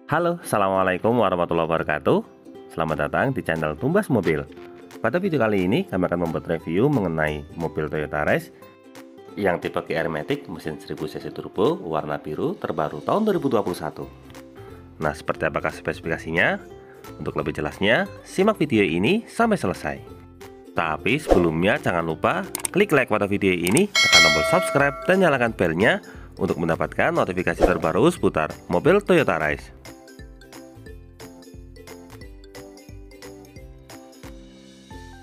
Halo, Assalamualaikum warahmatullahi wabarakatuh. Selamat datang di channel Tumbas Mobil. Pada video kali ini kami akan membuat review mengenai mobil Toyota Race yang tipe GR Matic mesin 1000 cc turbo warna biru terbaru tahun 2021. Nah, seperti apakah spesifikasinya? Untuk lebih jelasnya, simak video ini sampai selesai. Tapi sebelumnya jangan lupa klik like pada video ini, tekan tombol subscribe dan nyalakan belnya untuk mendapatkan notifikasi terbaru seputar mobil Toyota Race.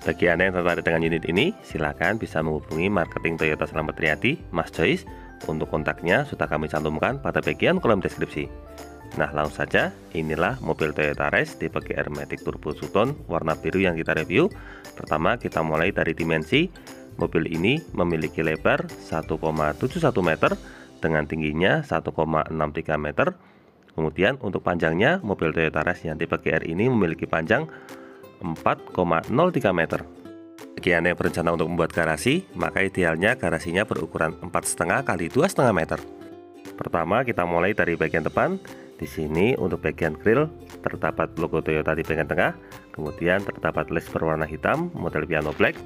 Bagi Anda yang tertarik dengan unit ini, silakan bisa menghubungi marketing Toyota Selamat Riyadi, Mas Joyce. Untuk kontaknya sudah kami cantumkan pada bagian kolom deskripsi. Nah, langsung saja, inilah mobil Toyota Race tipe GR Matic Turbo Two-Tone warna biru yang kita review. Pertama, kita mulai dari dimensi. Mobil ini memiliki lebar 1,71 meter dengan tingginya 1,63 meter. Kemudian untuk panjangnya, mobil Toyota Race yang tipe GR ini memiliki panjang 4,03 meter. Bagi Anda yang berencana untuk membuat garasi, maka idealnya garasinya berukuran 4,5 kali 2,5 meter. Pertama, kita mulai dari bagian depan. Di sini untuk bagian grill terdapat logo Toyota di bagian tengah, kemudian terdapat list berwarna hitam model piano black.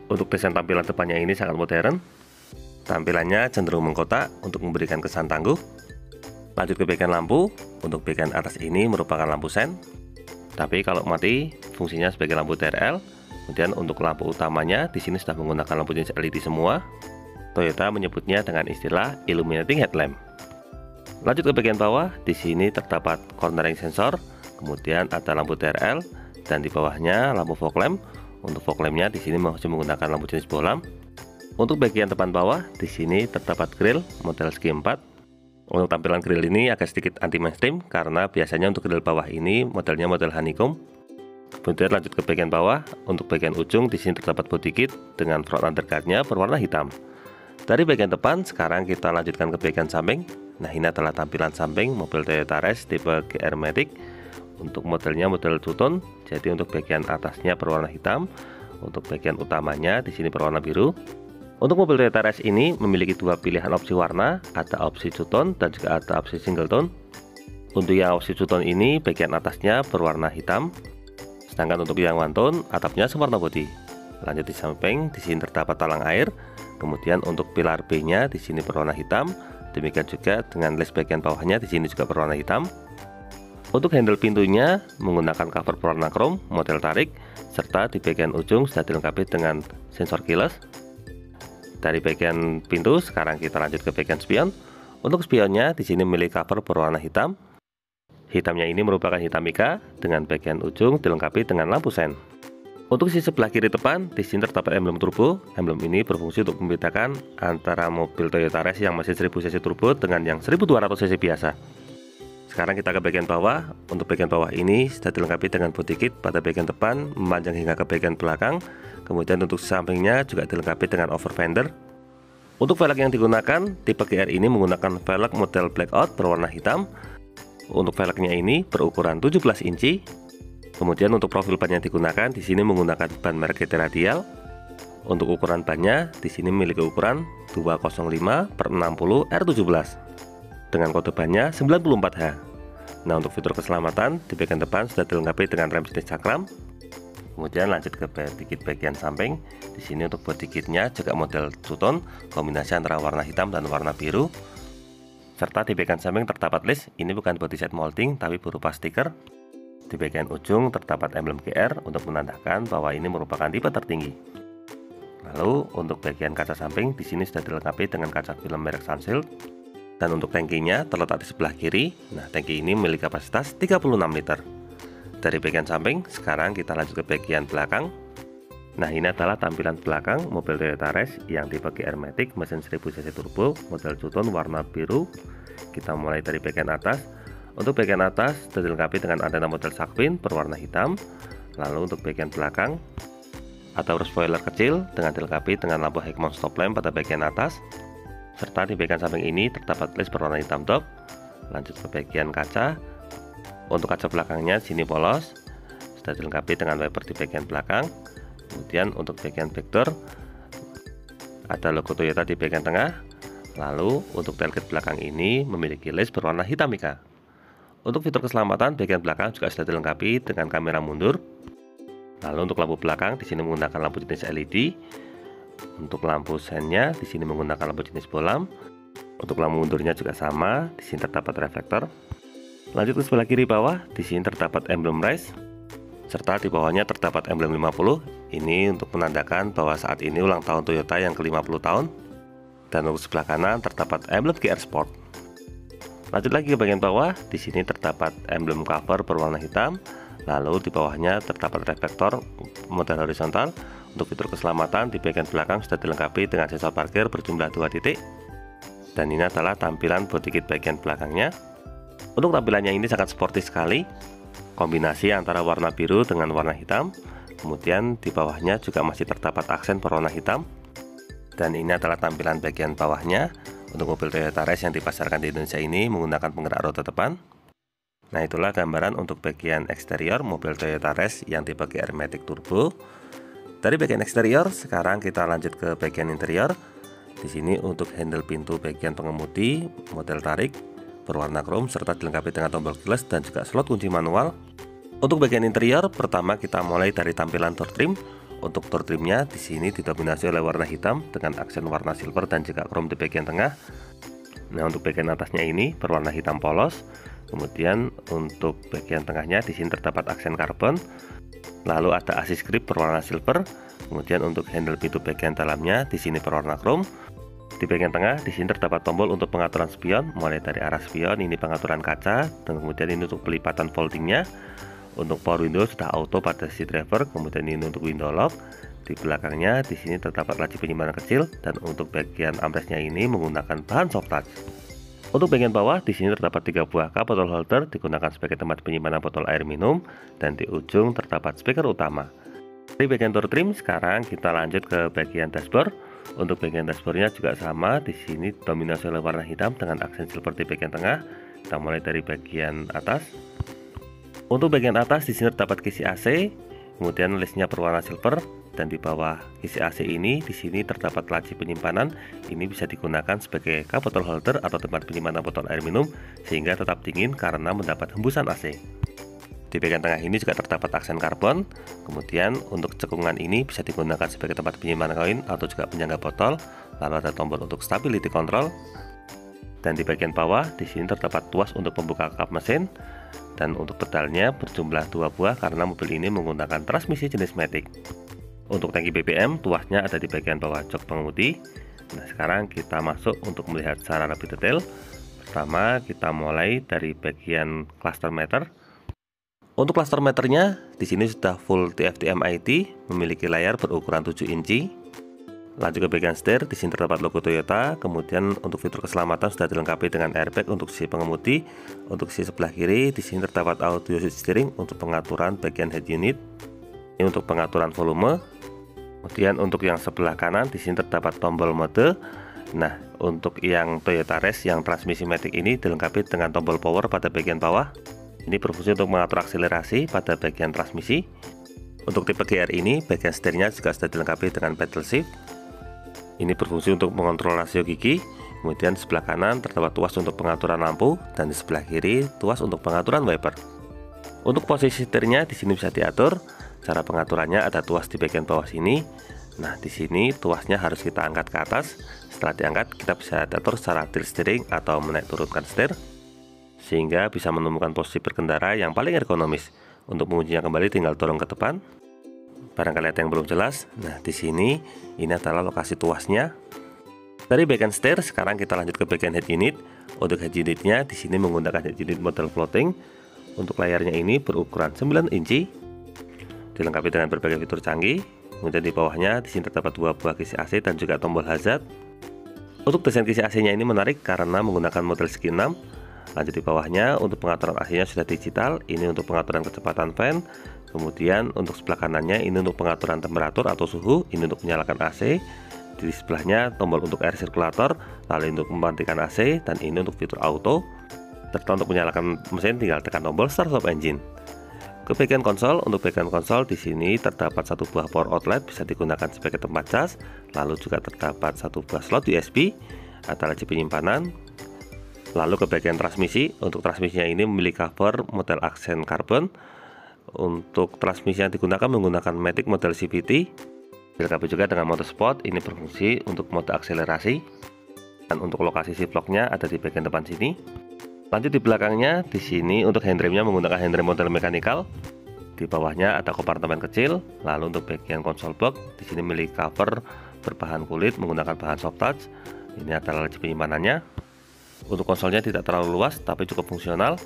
Untuk desain tampilan depannya ini sangat modern. Tampilannya cenderung mengkotak untuk memberikan kesan tangguh. Lanjut ke bagian lampu. Untuk bagian atas ini merupakan lampu sen. Tapi kalau mati fungsinya sebagai lampu TRL. Kemudian untuk lampu utamanya di sini sudah menggunakan lampu jenis LED semua. Toyota menyebutnya dengan istilah illuminating headlamp. Lanjut ke bagian bawah, di sini terdapat cornering sensor, kemudian ada lampu TRL dan di bawahnya lampu fog lamp. Untuk fog lampnya di sini masih menggunakan lampu jenis bohlam. Untuk bagian depan bawah, di sini terdapat grill model segi 4. Untuk tampilan grill ini agak sedikit anti mainstream karena biasanya untuk grill bawah ini modelnya model honeycomb. Kemudian lanjut ke bagian bawah, untuk bagian ujung di sini terdapat body kit dengan front underguardnya berwarna hitam. Dari bagian depan sekarang kita lanjutkan ke bagian samping. Nah, ini adalah tampilan samping mobil Toyota Race tipe GR Matic. Untuk modelnya model two-tone, jadi untuk bagian atasnya berwarna hitam, untuk bagian utamanya di sini berwarna biru. Untuk mobil Toyota Race ini memiliki dua pilihan opsi warna, ada opsi two-tone dan juga ada opsi single tone. Untuk yang opsi two-tone ini bagian atasnya berwarna hitam, sedangkan untuk yang one tone atapnya sewarna putih. Lanjut di samping, di sini terdapat talang air. Kemudian untuk pilar B-nya di sini berwarna hitam, demikian juga dengan list bagian bawahnya di sini juga berwarna hitam. Untuk handle pintunya menggunakan cover berwarna chrome model tarik, serta di bagian ujung sudah dilengkapi dengan sensor keyless. Dari bagian pintu sekarang kita lanjut ke bagian spion. Untuk spionnya di sini memiliki cover berwarna hitam. Hitamnya ini merupakan hitam mica dengan bagian ujung dilengkapi dengan lampu sen. Untuk sisi sebelah kiri depan di sini terdapat emblem turbo. Emblem ini berfungsi untuk membedakan antara mobil Toyota Race yang mesin 1000 cc turbo dengan yang 1200 cc biasa. Sekarang kita ke bagian bawah. Untuk bagian bawah ini sudah dilengkapi dengan body kit pada bagian depan memanjang hingga ke bagian belakang. Kemudian untuk sampingnya juga dilengkapi dengan over fender. Untuk velg yang digunakan tipe GR ini menggunakan velg model blackout berwarna hitam. Untuk velgnya ini berukuran 17 inci. Kemudian untuk profil ban yang digunakan di sini menggunakan ban merek GT Radial. Untuk ukuran bannya di sini memiliki ukuran 205/60 R17 dengan kode bannya 94H. Nah, untuk fitur keselamatan di bagian depan sudah dilengkapi dengan rem jenis cakram. Kemudian lanjut ke body kit bagian samping. Di sini untuk body kitnya juga model two-tone, kombinasi antara warna hitam dan warna biru. Serta di bagian samping terdapat list, ini bukan body set molding tapi berupa stiker. Di bagian ujung terdapat emblem GR untuk menandakan bahwa ini merupakan tipe tertinggi. Lalu untuk bagian kaca samping di sini sudah dilengkapi dengan kaca film merek Sunsilk. Dan untuk tangkinya terletak di sebelah kiri. Nah, tangki ini memiliki kapasitas 36 liter. Dari bagian samping, sekarang kita lanjut ke bagian belakang. Nah, ini adalah tampilan belakang mobil Toyota Race yang tipe GR Matic mesin 1000 cc turbo model two-tone warna biru. Kita mulai dari bagian atas. Untuk bagian atas sudah dilengkapi dengan antena model shark fin berwarna hitam. Lalu untuk bagian belakang ada roof spoiler kecil dengan dilengkapi dengan lampu head mount stop lamp pada bagian atas. Serta di bagian samping ini terdapat list berwarna hitam top. Lanjut ke bagian kaca. Untuk kaca belakangnya sini polos, sudah dilengkapi dengan wiper di bagian belakang. Kemudian untuk bagian back door ada logo Toyota di bagian tengah. Lalu untuk tailgate belakang ini memiliki list berwarna hitam mica. Untuk fitur keselamatan, bagian belakang juga sudah dilengkapi dengan kamera mundur. Lalu untuk lampu belakang di sini menggunakan lampu jenis LED. Untuk lampu sennya di sini menggunakan lampu jenis bolam. Untuk lampu mundurnya juga sama, di sini terdapat reflektor. Lanjut ke sebelah kiri bawah, di sini terdapat emblem RISE, serta di bawahnya terdapat emblem 50. Ini untuk menandakan bahwa saat ini ulang tahun Toyota yang ke-50 tahun. Dan untuk sebelah kanan terdapat emblem GR Sport. Lanjut lagi ke bagian bawah, di sini terdapat emblem cover berwarna hitam. Lalu di bawahnya terdapat reflektor model horizontal. Untuk fitur keselamatan di bagian belakang sudah dilengkapi dengan sensor parkir berjumlah 2 titik. Dan ini adalah tampilan body kit bagian belakangnya. Untuk tampilannya ini sangat sporty sekali. Kombinasi antara warna biru dengan warna hitam. Kemudian di bawahnya juga masih terdapat aksen berwarna hitam. Dan ini adalah tampilan bagian bawahnya. Untuk mobil Toyota RISE yang dipasarkan di Indonesia ini menggunakan penggerak roda depan. Nah, itulah gambaran untuk bagian eksterior mobil Toyota RISE yang tipe GR Matic Turbo. Dari bagian eksterior, sekarang kita lanjut ke bagian interior. Di sini untuk handle pintu bagian pengemudi model tarik berwarna chrome serta dilengkapi dengan tombol keyless dan juga slot kunci manual. Untuk bagian interior, pertama kita mulai dari tampilan door trim. Untuk door trimnya di sini didominasi oleh warna hitam dengan aksen warna silver dan juga chrome di bagian tengah. Nah, untuk bagian atasnya ini berwarna hitam polos. Kemudian untuk bagian tengahnya di sini terdapat aksen karbon. Lalu ada assist grip berwarna silver. Kemudian untuk handle pintu bagian dalamnya di sini berwarna chrome. Di bagian tengah di sini terdapat tombol untuk pengaturan spion, mulai dari arah spion ini pengaturan kaca, dan kemudian ini untuk pelipatan foldingnya. Untuk power window sudah auto pada sisi driver, kemudian ini untuk window lock. Di belakangnya di sini terdapat laci penyimpanan kecil dan untuk bagian armrestnya ini menggunakan bahan soft touch. Untuk bagian bawah di sini terdapat 3 buah cup bottle holder digunakan sebagai tempat penyimpanan botol air minum dan di ujung terdapat speaker utama. Dari bagian door trim sekarang kita lanjut ke bagian dashboard. Untuk bagian dashboardnya juga sama, di sini dominasi oleh warna hitam dengan aksen silver di bagian tengah. Kita mulai dari bagian atas. Untuk bagian atas di sini terdapat kisi AC, kemudian listnya berwarna silver dan di bawah kisi AC ini di sini terdapat laci penyimpanan. Ini bisa digunakan sebagai cup bottle holder atau tempat penyimpanan botol air minum sehingga tetap dingin karena mendapat hembusan AC. Di bagian tengah ini juga terdapat aksen karbon. Kemudian untuk cekungan ini bisa digunakan sebagai tempat penyimpanan koin atau juga penyangga botol. Lalu ada tombol untuk stability control. Dan di bagian bawah di sini terdapat tuas untuk membuka kap mesin. Dan untuk pedalnya berjumlah 2 buah karena mobil ini menggunakan transmisi jenis Matic. Untuk tangki BBM, tuasnya ada di bagian bawah jok pengemudi. Nah, sekarang kita masuk untuk melihat secara lebih detail. Pertama, kita mulai dari bagian cluster meter. Untuk cluster meternya, di sini sudah full TFT MIT, memiliki layar berukuran 7 inci. Lanjut ke bagian setir, di sini terdapat logo Toyota. Kemudian untuk fitur keselamatan sudah dilengkapi dengan airbag untuk sisi pengemudi. Untuk sisi sebelah kiri, di sini terdapat audio switch steering untuk pengaturan bagian head unit. Ini untuk pengaturan volume. Kemudian untuk yang sebelah kanan, di sini terdapat tombol mode. Nah, untuk yang Toyota RISE yang transmisi Matic ini dilengkapi dengan tombol power pada bagian bawah. Ini berfungsi untuk mengatur akselerasi pada bagian transmisi. Untuk tipe GR ini, bagian setirnya juga sudah dilengkapi dengan pedal shift. Ini berfungsi untuk mengontrol rasio gigi. Kemudian sebelah kanan terdapat tuas untuk pengaturan lampu dan di sebelah kiri tuas untuk pengaturan wiper. Untuk posisi setirnya di sini bisa diatur. Cara pengaturannya ada tuas di bagian bawah sini. Nah, di sini tuasnya harus kita angkat ke atas. Setelah diangkat, kita bisa atur secara tilt steering atau menaik turunkan setir sehingga bisa menemukan posisi berkendara yang paling ergonomis. Untuk mengujinya kembali tinggal dorong ke depan. Barangkali ada yang belum jelas. Nah, di sini ini adalah lokasi tuasnya. Dari bagian setir, sekarang kita lanjut ke bagian head unit. Untuk head unitnya di sini menggunakan head unit model floating. Untuk layarnya ini berukuran 9 inci. Dilengkapi dengan berbagai fitur canggih. Kemudian di bawahnya di sini terdapat 2 buah kisi AC dan juga tombol hazard. Untuk desain kisi AC-nya ini menarik karena menggunakan model segi 6. Lanjut di bawahnya untuk pengaturan AC-nya sudah digital. Ini untuk pengaturan kecepatan fan. Kemudian untuk sebelah kanannya ini untuk pengaturan temperatur atau suhu, ini untuk menyalakan AC. Di sebelahnya tombol untuk air circulator, lalu untuk mematikan AC, dan ini untuk fitur auto. Serta untuk menyalakan mesin tinggal tekan tombol start stop engine. Ke bagian konsol, untuk bagian konsol di sini terdapat 1 buah power outlet bisa digunakan sebagai tempat cas, lalu juga terdapat 1 buah slot USB, ada laci penyimpanan. Lalu ke bagian transmisi, untuk transmisinya ini memiliki cover model aksen karbon. Untuk transmisi yang digunakan menggunakan Matic model CVT. Dilengkapi juga dengan mode sport, ini berfungsi untuk mode akselerasi. Dan untuk lokasi shift lock-nya ada di bagian depan sini. Lanjut di belakangnya, di sini untuk handremnya menggunakan handrem model mechanical. Di bawahnya ada kompartemen kecil. Lalu untuk bagian konsol box, di sini memiliki cover berbahan kulit menggunakan bahan soft touch. Ini adalah laci penyimpanannya. Untuk konsolnya tidak terlalu luas tapi cukup fungsional.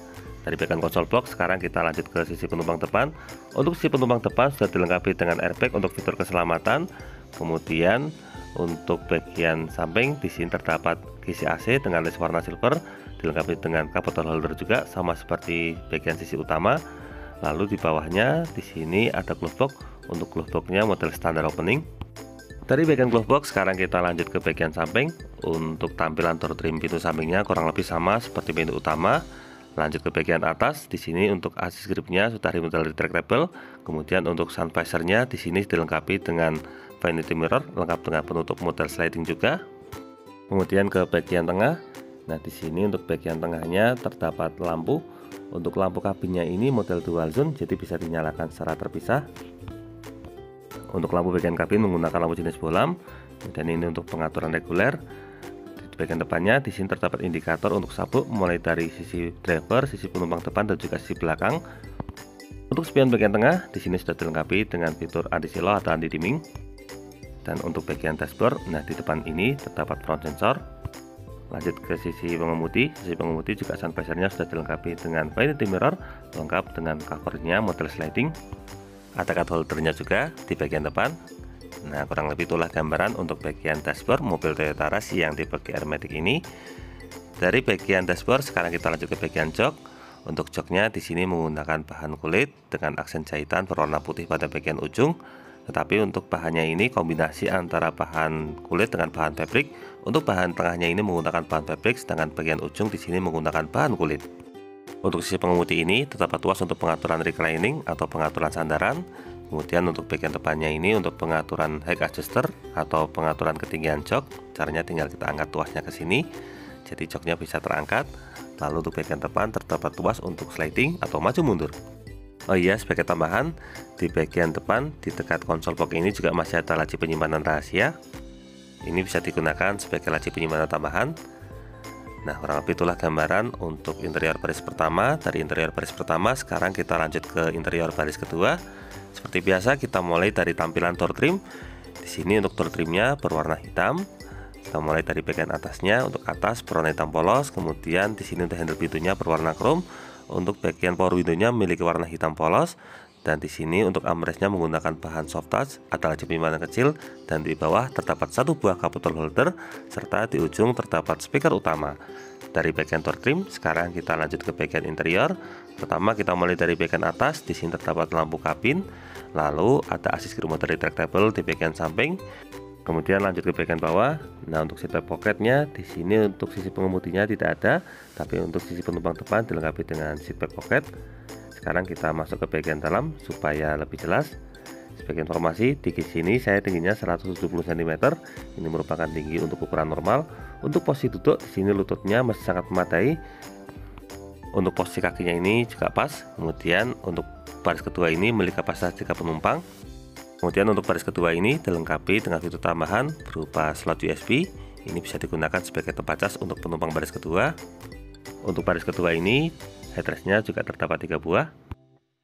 Dari bagian konsol box, sekarang kita lanjut ke sisi penumpang depan. Untuk sisi penumpang depan sudah dilengkapi dengan airbag untuk fitur keselamatan. Kemudian untuk bagian samping di sini terdapat kisi AC dengan list warna silver, dilengkapi dengan cup bottle holder juga sama seperti bagian sisi utama. Lalu di bawahnya di sini ada glove box. Untuk glove boxnya model standar opening. Dari bagian glove box sekarang kita lanjut ke bagian samping. Untuk tampilan door trim pintu sampingnya kurang lebih sama seperti pintu utama. Lanjut ke bagian atas, di sini untuk assist gripnya sudah model retractable. Kemudian untuk sun visornya di sini dilengkapi dengan vanity mirror lengkap dengan penutup model sliding juga. Kemudian ke bagian tengah. Nah, di sini untuk bagian tengahnya terdapat lampu. Untuk lampu kabinnya ini model dual zone, jadi bisa dinyalakan secara terpisah. Untuk lampu bagian kabin menggunakan lampu jenis bolam, dan ini untuk pengaturan reguler. Di bagian depannya di sini terdapat indikator untuk sabuk mulai dari sisi driver, sisi penumpang depan dan juga sisi belakang. Untuk spion bagian tengah di sini sudah dilengkapi dengan fitur anti silo atau anti dimming. Dan untuk bagian dashboard, nah di depan ini terdapat front sensor. Lanjut ke sisi pengemudi juga sun visornya sudah dilengkapi dengan vanity mirror lengkap dengan covernya model sliding. Ada card holdernya juga di bagian depan. Nah, kurang lebih itulah gambaran untuk bagian dashboard mobil Toyota Rush yang tipe GR Matic ini. Dari bagian dashboard sekarang kita lanjut ke bagian jok. Untuk joknya di sini menggunakan bahan kulit dengan aksen jahitan berwarna putih pada bagian ujung. Tetapi untuk bahannya ini kombinasi antara bahan kulit dengan bahan fabric. Untuk bahan tengahnya ini menggunakan bahan fabric, sedangkan bagian ujung di sini menggunakan bahan kulit. Untuk sisi pengemudi ini terdapat tuas untuk pengaturan reclining atau pengaturan sandaran. Kemudian untuk bagian depannya ini untuk pengaturan height adjuster atau pengaturan ketinggian jok. Caranya tinggal kita angkat tuasnya ke sini, jadi joknya bisa terangkat. Lalu untuk bagian depan terdapat tuas untuk sliding atau maju mundur. Oh iya, sebagai tambahan di bagian depan di dekat konsol box ini juga masih ada laci penyimpanan rahasia. Ini bisa digunakan sebagai laci penyimpanan tambahan. Nah, kurang lebih itulah gambaran untuk interior baris pertama. Dari interior baris pertama, sekarang kita lanjut ke interior baris kedua. Seperti biasa, kita mulai dari tampilan door trim. Di sini untuk door trimnya berwarna hitam. Kita mulai dari bagian atasnya. Untuk atas berwarna hitam polos. Kemudian di sini untuk handle pintunya berwarna chrome. Untuk bagian power window-nya memiliki warna hitam polos. Dan di sini untuk armrestnya menggunakan bahan soft touch, ada laci penyimpanan kecil, dan di bawah terdapat satu buah cup bottle holder, serta di ujung terdapat speaker utama. Dari bagian door trim, sekarang kita lanjut ke bagian interior. Pertama kita mulai dari bagian atas, di sini terdapat lampu kabin, lalu ada assist grip motor retractable di bagian samping. Kemudian lanjut ke bagian bawah. Nah, untuk seat pocketnya di sini untuk sisi pengemudinya tidak ada, tapi untuk sisi penumpang depan dilengkapi dengan seat back pocket. Sekarang kita masuk ke bagian dalam supaya lebih jelas. Sebagai informasi, tinggi sini saya tingginya 170 cm. Ini merupakan tinggi untuk ukuran normal. Untuk posisi duduk di sini lututnya masih sangat memadai. Untuk posisi kakinya ini juga pas. Kemudian untuk baris kedua ini memiliki kapasitas 3 penumpang. Kemudian untuk baris kedua ini dilengkapi dengan fitur tambahan berupa slot USB. Ini bisa digunakan sebagai tempat cas untuk penumpang baris kedua. Untuk baris kedua ini headrestnya juga terdapat 3 buah.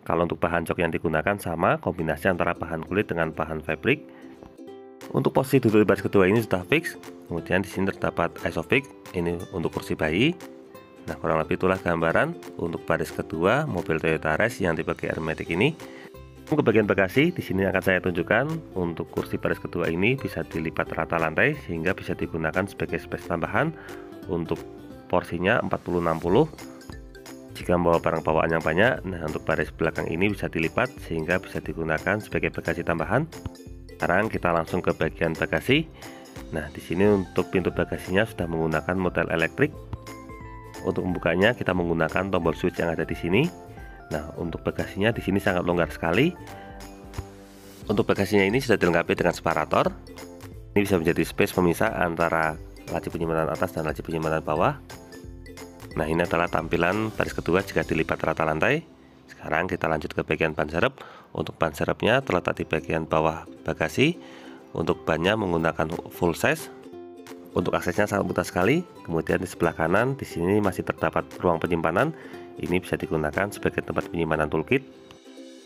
Kalau untuk bahan jok yang digunakan sama, kombinasi antara bahan kulit dengan bahan fabric. Untuk posisi duduk di baris kedua ini sudah fix. Kemudian di sini terdapat isofix, ini untuk kursi bayi. Nah, kurang lebih itulah gambaran untuk baris kedua mobil Toyota Rush yang tipe GR Matic ini. Untuk bagian bagasi, di sini akan saya tunjukkan untuk kursi baris kedua ini bisa dilipat rata lantai sehingga bisa digunakan sebagai space tambahan. Untuk porsinya 40-60. Jika membawa barang bawaan yang banyak, nah untuk baris belakang ini bisa dilipat sehingga bisa digunakan sebagai bagasi tambahan. Sekarang kita langsung ke bagian bagasi. Nah, di sini untuk pintu bagasinya sudah menggunakan model elektrik. Untuk membukanya kita menggunakan tombol switch yang ada di sini. Nah, untuk bagasinya di sini sangat longgar sekali. Untuk bagasinya ini sudah dilengkapi dengan separator. Ini bisa menjadi space pemisah antara laci penyimpanan atas dan laci penyimpanan bawah. Nah, ini adalah tampilan baris kedua jika dilipat rata lantai. Sekarang kita lanjut ke bagian ban serep. Untuk ban serepnya terletak di bagian bawah bagasi. Untuk bannya menggunakan full size. Untuk aksesnya sangat mudah sekali. Kemudian di sebelah kanan di sini masih terdapat ruang penyimpanan. Ini bisa digunakan sebagai tempat penyimpanan toolkit.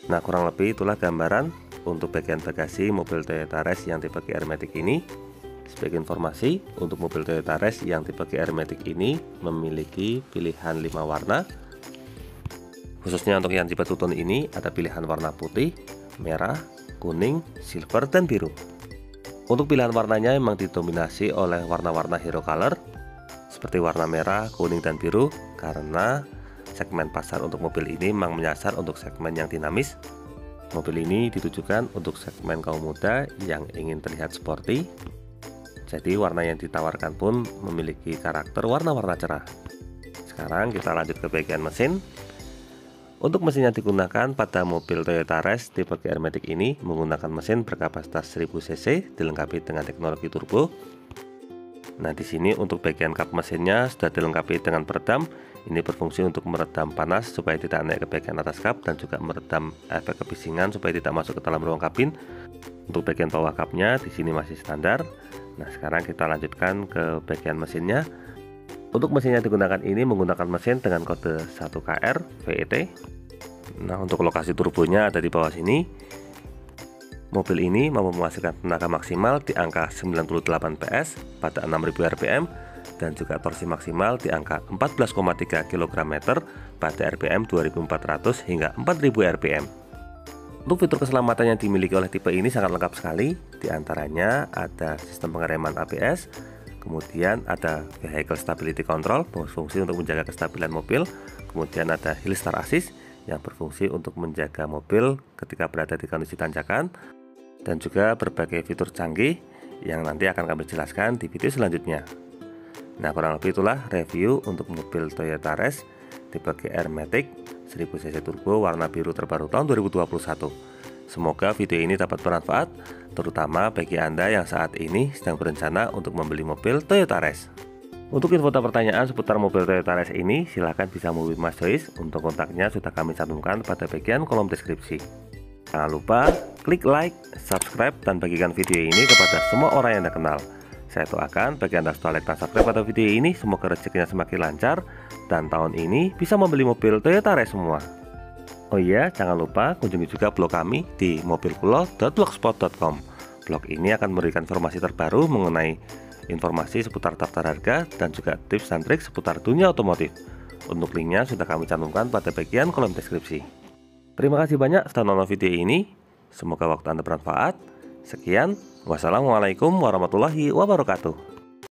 Nah, kurang lebih itulah gambaran untuk bagian bagasi mobil Toyota Rush yang tipe GR-Matic ini. Sebagai informasi, untuk mobil Toyota Rush yang tipe GR-Matic ini memiliki pilihan 5 warna. Khususnya untuk yang tipe two-tone ini ada pilihan warna putih, merah, kuning, silver, dan biru. Untuk pilihan warnanya memang didominasi oleh warna-warna hero color seperti warna merah, kuning, dan biru, karena segmen pasar untuk mobil ini memang menyasar untuk segmen yang dinamis. Mobil ini ditujukan untuk segmen kaum muda yang ingin terlihat sporty. Jadi warna yang ditawarkan pun memiliki karakter warna-warna cerah. Sekarang kita lanjut ke bagian mesin. Untuk mesin yang digunakan pada mobil Toyota Rush tipe GR-Matic ini menggunakan mesin berkapasitas 1000 cc dilengkapi dengan teknologi turbo. Nah, di sini untuk bagian kap mesinnya sudah dilengkapi dengan peredam. Ini berfungsi untuk meredam panas supaya tidak naik ke bagian atas kap dan juga meredam efek kebisingan supaya tidak masuk ke dalam ruang kabin. Untuk bagian bawah kapnya di sini masih standar. Nah, sekarang kita lanjutkan ke bagian mesinnya. Untuk mesin yang digunakan ini menggunakan mesin dengan kode 1KR VET. Nah, untuk lokasi turbonya ada di bawah sini. Mobil ini mampu menghasilkan tenaga maksimal di angka 98 PS pada 6000 rpm dan juga torsi maksimal di angka 14,3 kg/m pada rpm 2400 hingga 4000 rpm. Untuk fitur keselamatan yang dimiliki oleh tipe ini sangat lengkap sekali. Di antaranya ada sistem pengereman ABS, kemudian ada Vehicle Stability Control berfungsi untuk menjaga kestabilan mobil, kemudian ada Hill Start Assist yang berfungsi untuk menjaga mobil ketika berada di kondisi tanjakan, dan juga berbagai fitur canggih yang nanti akan kami jelaskan di video selanjutnya. Nah, kurang lebih itulah review untuk mobil Toyota Rush tipe GR-Matic 1000cc turbo warna biru terbaru tahun 2021. Semoga video ini dapat bermanfaat, terutama bagi Anda yang saat ini sedang berencana untuk membeli mobil Toyota Rush. Untuk info dan pertanyaan seputar mobil Toyota Rush ini, silahkan bisa menghubungi Mas Joyce. Untuk kontaknya sudah kami cantumkan pada bagian kolom deskripsi. Jangan lupa klik like, subscribe, dan bagikan video ini kepada semua orang yang Anda kenal. Saya doakan bagi Anda setelah like dan subscribe pada video ini, semoga rezekinya semakin lancar dan tahun ini bisa membeli mobil Toyota Rush semua. Oh iya, jangan lupa kunjungi juga blog kami di mobilkulo.blogspot.com. Blog ini akan memberikan informasi terbaru mengenai informasi seputar daftar harga dan juga tips dan trik seputar dunia otomotif. Untuk linknya sudah kami cantumkan pada bagian kolom deskripsi. Terima kasih banyak sudah nonton video ini. Semoga waktu Anda bermanfaat. Sekian, wassalamualaikum warahmatullahi wabarakatuh.